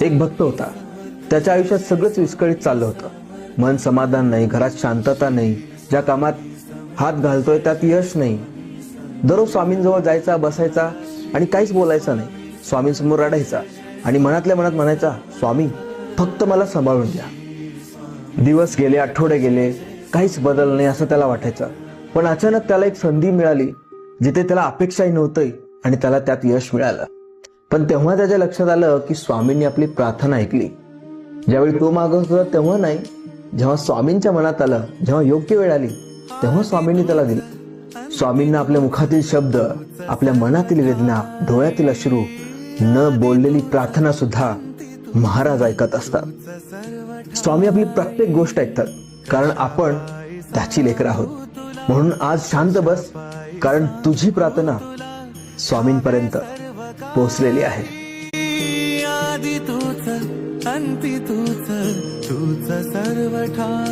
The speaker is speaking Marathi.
एक भक्त होता. त्याच्या आयुष्यात सगळंच विस्कळीत चाललं होतं. मन समाधान नाही, घरात शांतता नाही, ज्या कामात हात घालतोय त्यात यश नाही. दररोज स्वामींजवळ जायचा, बसायचा आणि काहीच बोलायचं नाही. स्वामींसमोर रडायचा आणि मनातल्या मनात म्हणायचा, स्वामी फक्त मला सांभाळून घ्या. दिवस गेले, आठवडे गेले, काहीच बदल नाही असं त्याला वाटायचं. पण अचानक त्याला एक संधी मिळाली जिथे त्याला अपेक्षाही नव्हती आणि त्याला त्यात यश मिळालं. पण तेव्हा त्याच्या लक्षात आलं की स्वामींनी आपली प्रार्थना ऐकली. ज्यावेळी तो मागत होता तेव्हा नाही, जेव्हा स्वामींच्या मनात आलं, जेव्हा योग्य वेळ आली तेव्हा स्वामींनी त्याला दिलं. स्वामींना आपल्या मुखातील शब्द, आपल्या मनातील वेदना, डोळ्यातील अश्रू, न बोललेली प्रार्थना सुद्धा महाराज ऐकत असतात. स्वामी आपली प्रत्येक गोष्ट ऐकतात, कारण आपण त्याची लेकरं आहोत. म्हणून आज शांत बस, कारण तुझी प्रार्थना स्वामींपर्यंत पोहोचलेली आहे. आदि तूच अंती तूच, तूच सर्व ठाई.